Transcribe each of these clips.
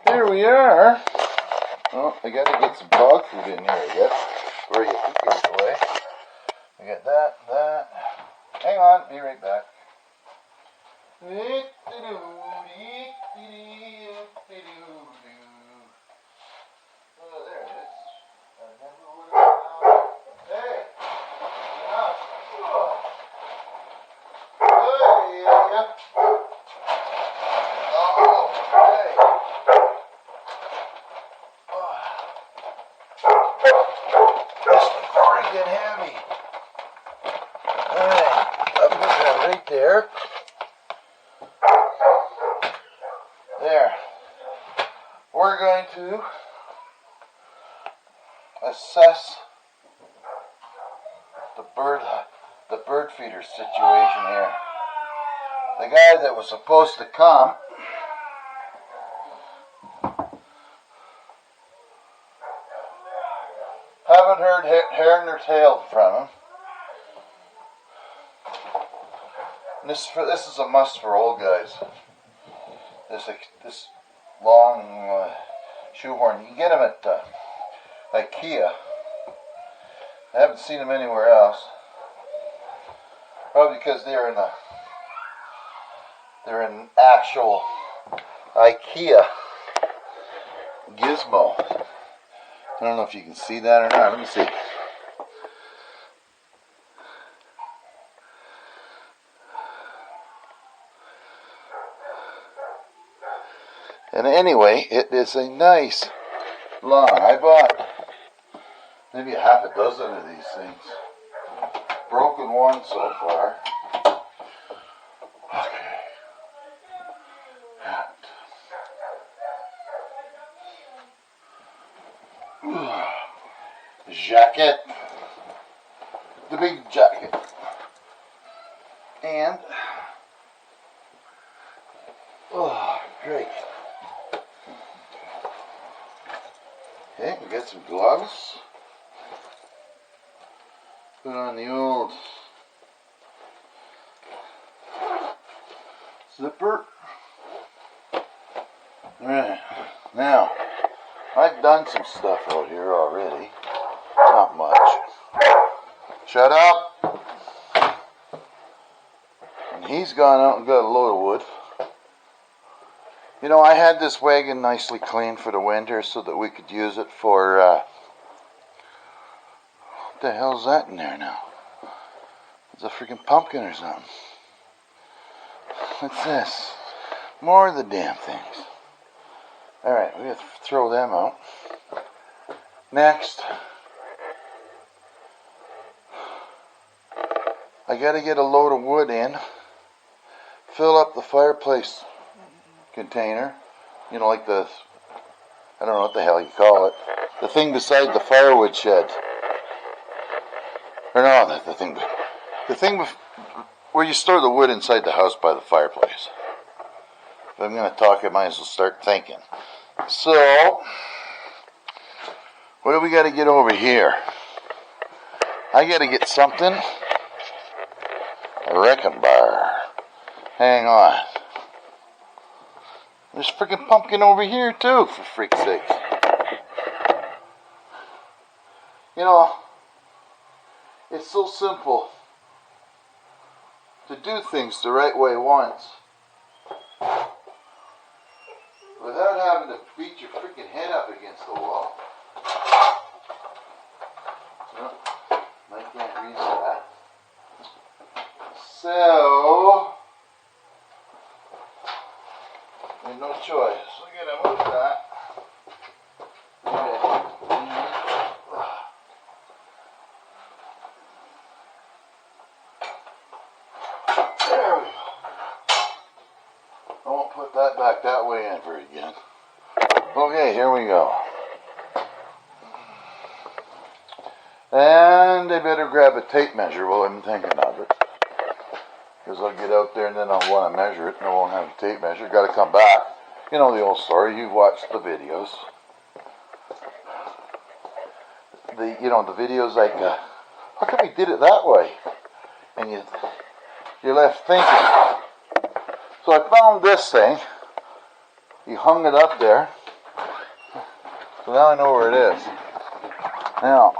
Here we are. Oh, I gotta get some dog food in here, I guess. Before you get it away. We got that. Hang on, be right back. Oh, there it is. Hey! Enough. Hey, yeah. Freaking heavy. Alright, I'll put that right there. There. We're going to assess the bird feeder situation here. The guy that was supposed to come haven't heard hair nor tail from him. And this is a must for old guys. This long shoehorn. You can get them at IKEA. I haven't seen them anywhere else. Probably because they're in actual IKEA gizmo. I don't know if you can see that or not. Let me see. And anyway, it is a nice long. I bought maybe a half a dozen of these things. Broken one so far. Okay. Jacket. The big jacket. And oh, great. Okay, we got some gloves. Put on the old zipper. Alright, now I've done some stuff out here already. Not much. Shut up! And he's gone out and got a load of wood. You know, I had this wagon nicely cleaned for the winter so that we could use it for, what the hell's that in there now? It's a freaking pumpkin or something. What's this? More of the damn things. Alright, we have to throw them out. Next, I gotta get a load of wood in, fill up the fireplace container, you know, like the, I don't know what the hell you call it, the thing beside the firewood shed. Or no, the thing where you store the wood inside the house by the fireplace. If I'm going to talk, I might as well start thinking. So, what do we got to get over here? I got to get something. A wrecking bar. Hang on. There's freaking pumpkin over here too, for freak's sake. You know, it's so simple to do things the right way once without having to beat your freaking head up against the wall. No, I can't reach that. So, there's no choice. We're gonna move that. Okay. There we go. I won't put that back that way ever again. Okay, here we go. And I better grab a tape measure while I'm thinking of it. Because I'll get out there and then I'll want to measure it and I won't have a tape measure. Got to come back. You know the old story. You've watched the videos. The videos like, how come we did it that way? And you're left thinking. So I found this thing. You hung it up there. So now I know where it is. Now,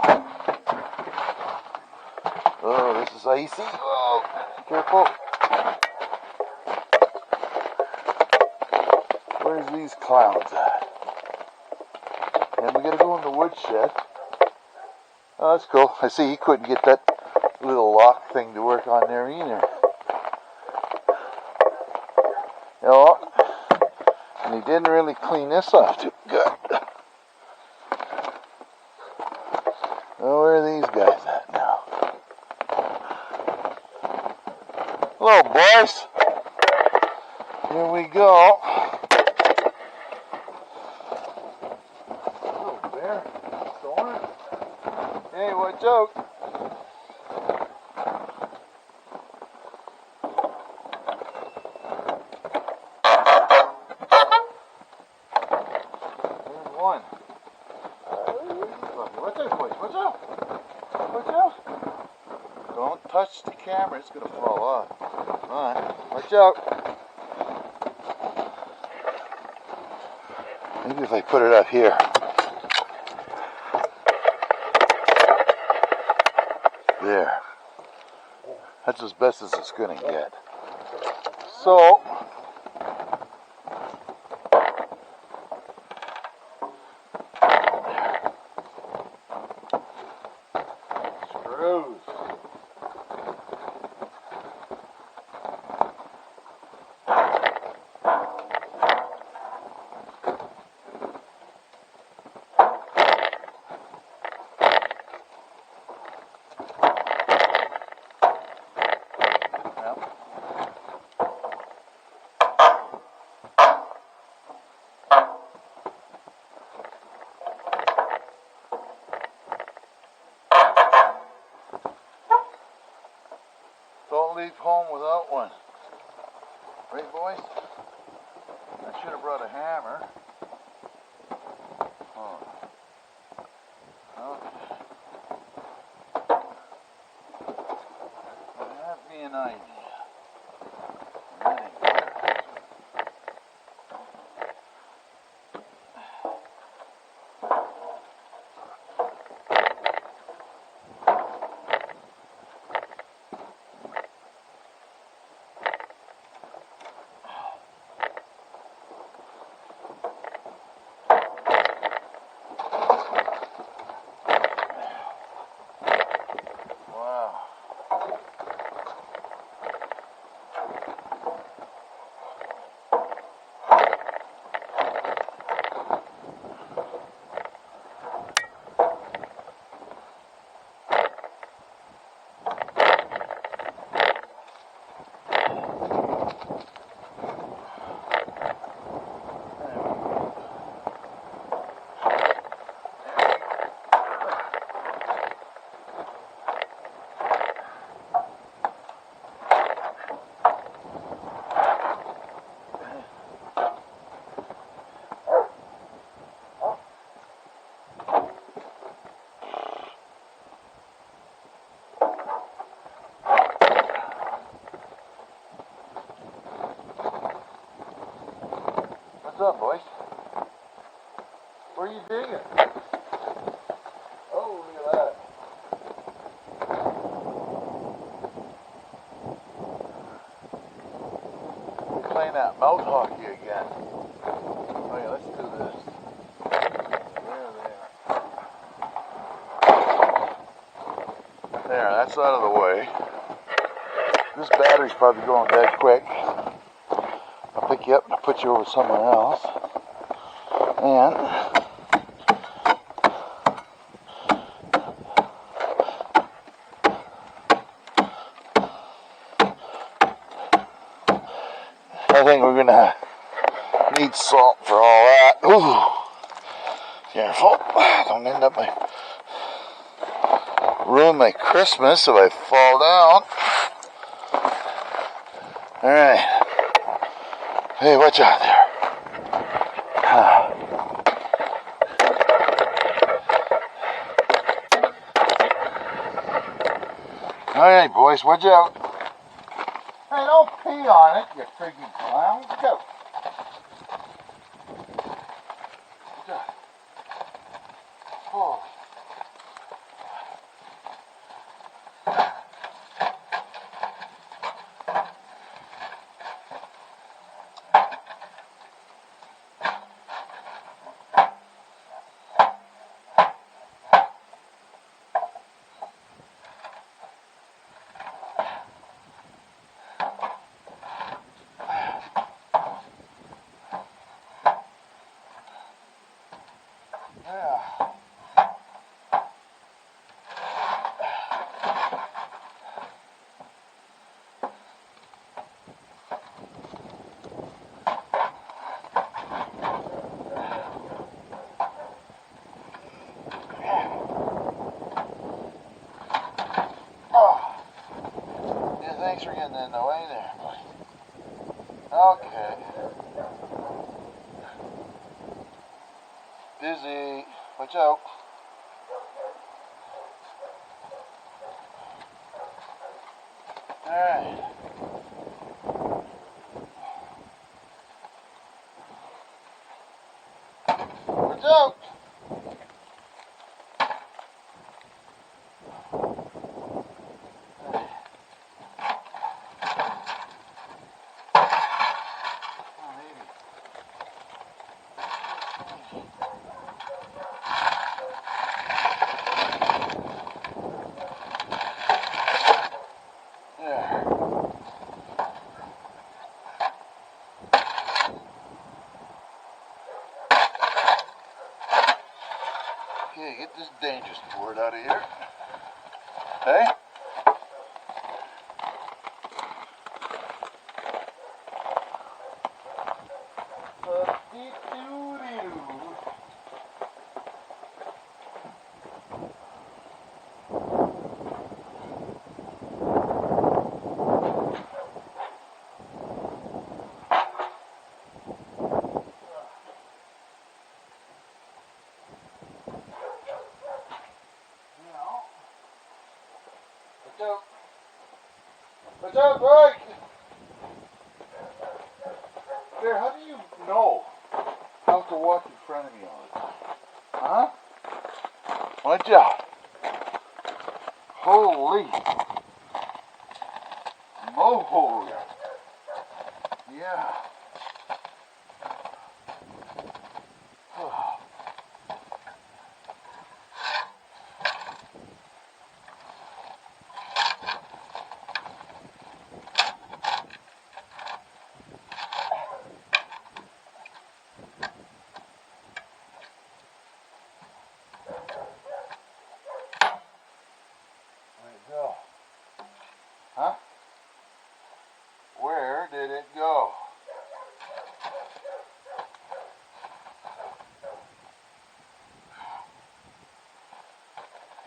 oh, this is icy. Oh, careful. Where's these clowns at? And we gotta go in the woodshed. Oh, that's cool. I see he couldn't get that little lock thing to work on there either. You know, and he didn't really clean this off too good. Oh, where are these guys at now? Hello, boys. Here we go. Hello, bear. Dorn. Hey, watch out. There's one. Watch out, boys. Watch out. Watch out. Don't touch the camera. It's going to fall off. Come on. Watch out. Maybe if I put it up here. There. That's as best as it's going to get. So, screws. Don't leave home without one. Right, boys? I should have brought a hammer. Oh. Okay. Have me an idea. What's up, boys? Where are you digging? Oh, look at that. We're playing that mouth hockey again. Oh yeah, let's do this. There, that's out of the way. This battery's probably going dead quick. I'll pick you up and I'll put you over somewhere else. And I think we're gonna need salt for all that. Ooh, careful! Don't end up ruin my Christmas if I fall down. All right. Hey, watch out there. All right, boys, watch out. Hey, don't pee on it, you freaking clown. Go. Watch out. Busy. Watch out. Alright. Watch out. Okay, get this dangerous board out of here. Hey? Watch out, Greg! There, how do you know how to walk in front of me all the time? Huh? Watch out. Holy moly. Yeah. Go. Huh? Where did it go?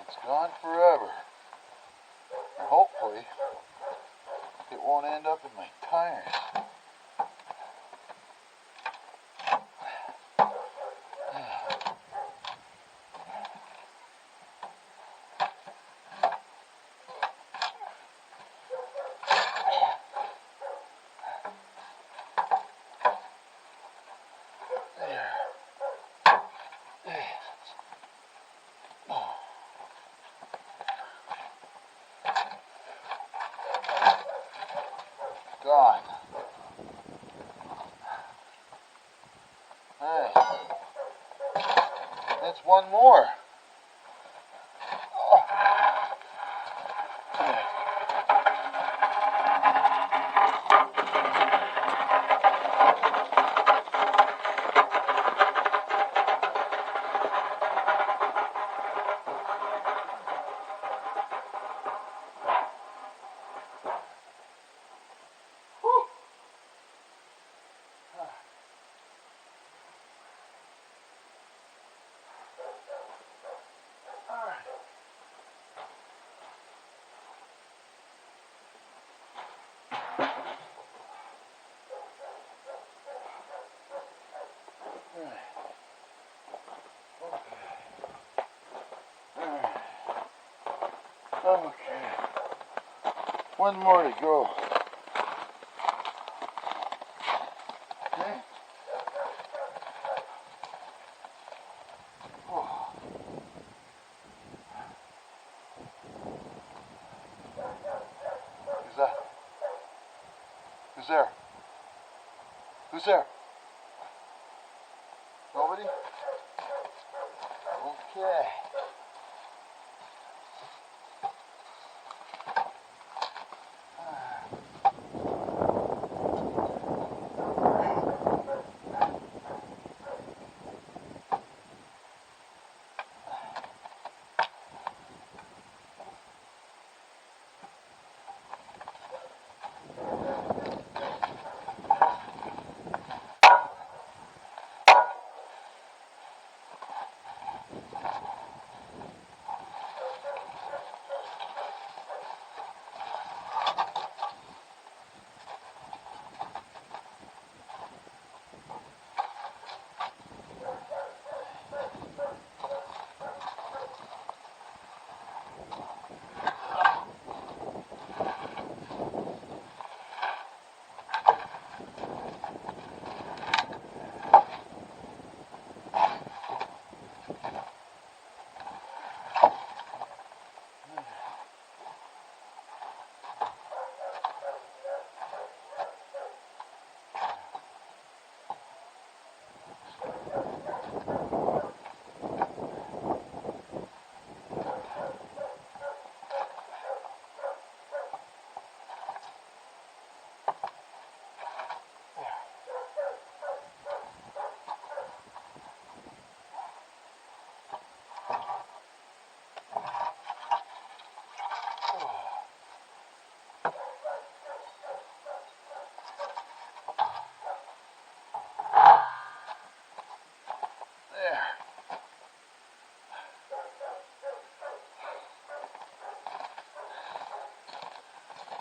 It's gone forever. And hopefully, it won't end up in my tires. Gone. Hey, that's one more. Oh. Okay. One more to go. Okay. Oh. Who's that? Who's there? Who's there? Nobody? Okay.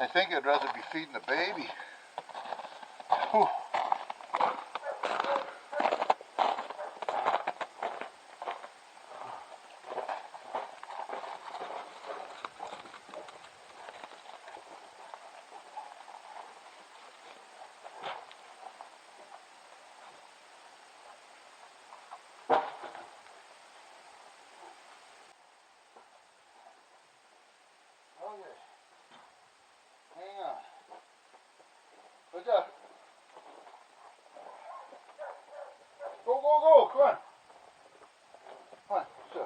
I think I'd rather be feeding the baby. Whew. Okay. Hang on. What's up? Go, go, go. Come on. Come on. So.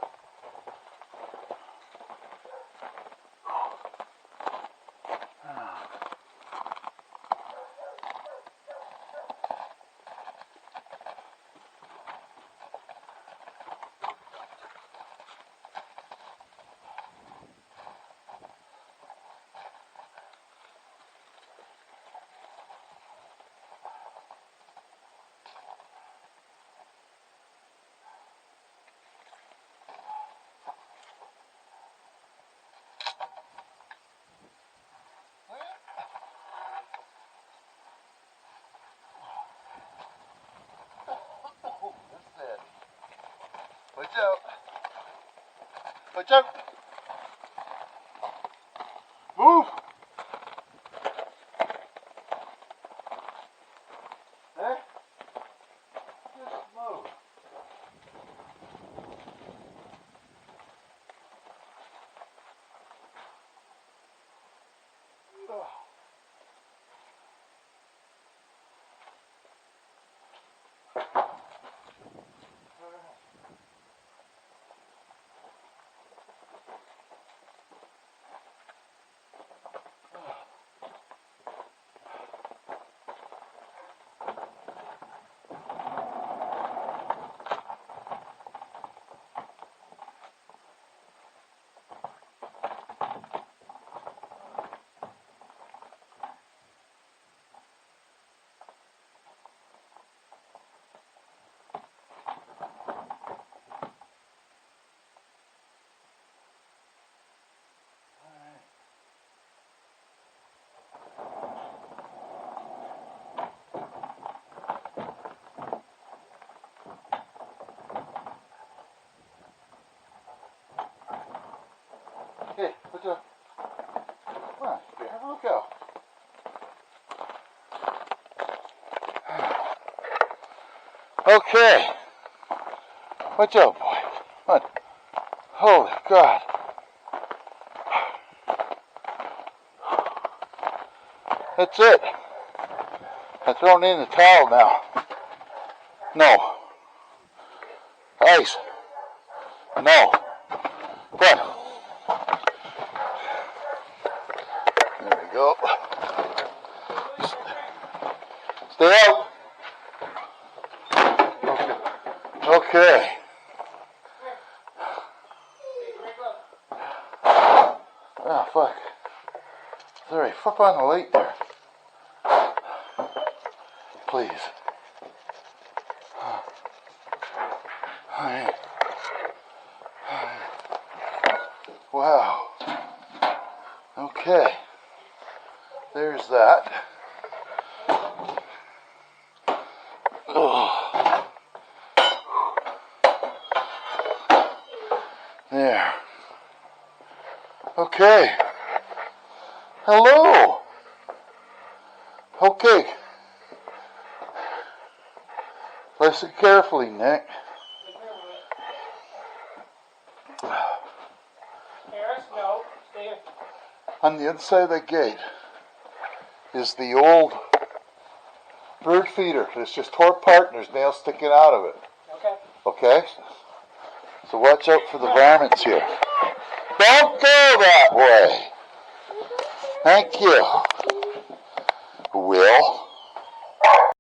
Watch out. Watch out. Move. There. Just move. Oh. Hey, what's up? Come on, here, have a look out. Okay. Watch out, boy. Come on. Holy God. That's it. I'm throwing in the towel now. No. Ice. No. Come on. There we go. Stay out. Okay. Oh, fuck. Sorry, flip on the light there. Please. Alright. Wow. Okay. There's that. Oh. There. Okay. Hello. Okay. Listen carefully, Nick. Harris, no. Stay. On the inside of the gate is the old bird feeder. It's just tore apart and there's nails sticking out of it. Okay. Okay? So watch out for the varmints here. Don't go that way. Thank you. Will.